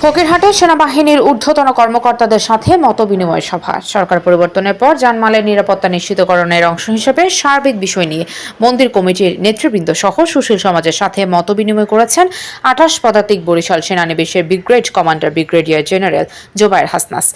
ফকিরহাটে সেনাবাহিনীর ঊর্ধ্বতন কর্মকর্তাদের সাথে মতবিনিময় সভা। সরকার পরিবর্তনের পর যানমালের নিরাপত্তা নিশ্চিতকরণের অংশ হিসেবে সার্বিক বিষয় নিয়ে মন্দির কমিটির নেতৃবৃন্দ সহ সুশীল সমাজের সাথে মতবিনিময় করেছেন 28 পদাতিক বরিশাল সেনানিবাসের brigade commander brigadier general Zobayer হাসনাস।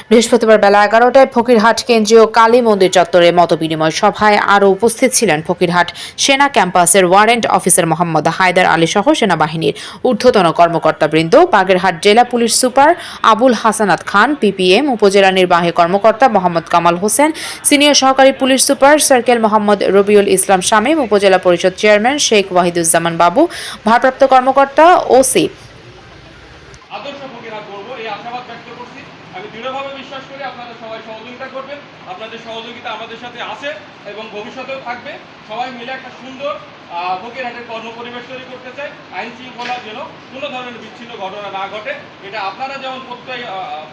বৃহস্পতিবার বেলা 11টায় ফকিরহাট কেন্দ্রীয় কালী মন্দির চত্বরে মতবিনিময় সভায় আরও উপস্থিত ছিলেন ফকিরহাট সেনা ক্যাম্পাসের ওয়ারেন্ট অফিসার মোহাম্মদ হায়দার আলী সহ সেনাবাহিনীর ঊর্ধ্বতন কর্মকর্তাবৃন্দ, বাগেরহাট জেলা police super Abul Hasanat Khan, PPM উপজেলা নির্বাহী কর্মকর্তা মোহাম্মদ কামাল হোসেন, সিনিয়র সহকারী police super circle Mohammad Rabiul Islam Shamim, উপজেলা পরিষদ চেয়ারম্যান শেখ ওয়াহিদুজ্জামান বাবু, ভারপ্রাপ্ত কর্মকর্তা ওসি। আমি দৃঢ়ভাবে বিশ্বাস করি আপনারা সবাই সহযোগিতা করবেন। আপনাদের সহযোগিতা আমাদের সাথে আছে এবং ভবিষ্যতেও থাকবে। সবাই মিলে একটা সুন্দর ফকিরহাটের কর্মপরিবেশ তৈরি করতে চাই। আইন শৃঙ্খলার যেন কোনো ধরনের বিচ্ছিন্ন ঘটনা না ঘটে, এটা আপনারা যেমন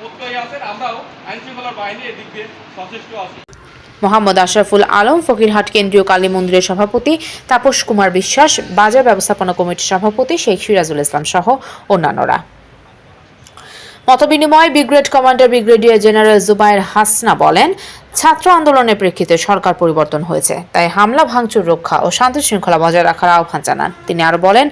প্রত্যয়ী আছেন, আমরাও আইন শৃঙ্খলার বাহিনী এদিক দিয়ে সচেষ্ট আছি। মোহাম্মদ আশরাফুল আলম, ফকিরহাট কেন্দ্রীয় কালী মন্দিরের সভাপতি তাপস কুমার বিশ্বাস, বাজার ব্যবস্থাপনা কমিটির সভাপতি শেখ সিরাজুল ইসলাম সহ অন্যান্যরা। মতবিনিময়ে brigade commander brigadier general Zobayer Hasna বলেন, ছাত্র আন্দোলনের প্রেক্ষিতে সরকার পরিবর্তন হয়েছে, তাই হামলা ভাঙচুর রক্ষা ও শান্তি শৃঙ্খলা বজায় রাখার আহ্বান জানান। তিনি আরো বলেন,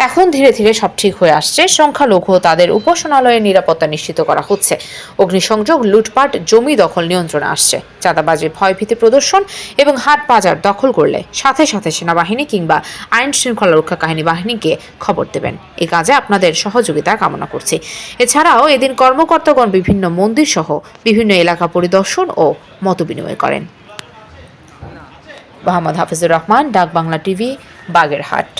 এখন ধীরে ধীরে সব ঠিক হয়ে আসছে। সংখ্যালঘু তাদের উপাসনালয়ের নিরাপত্তা নিশ্চিত করা হচ্ছে। অগ্নিসংযোগ, লুটপাট, জমি দখল নিয়ন্ত্রণে আসছে। চাঁদাবাজি, ভয়ভীতি প্রদর্শন এবং হাট বাজার দখল করলে সাথে সাথে সেনাবাহিনী কিংবা আইন শৃঙ্খলা রক্ষা বাহিনীকে খবর দেবেন। এই কাজে আপনাদের সহযোগিতা কামনা করছি। এছাড়াও এদিন কর্মকর্তাগণ বিভিন্ন মন্দির সহ বিভিন্ন এলাকা পরিদর্শন ও মতবিনিময় করেন। মোহাম্মদ হাফিজুর রহমান, ডাক বাংলা টিভি, বাগেরহাট।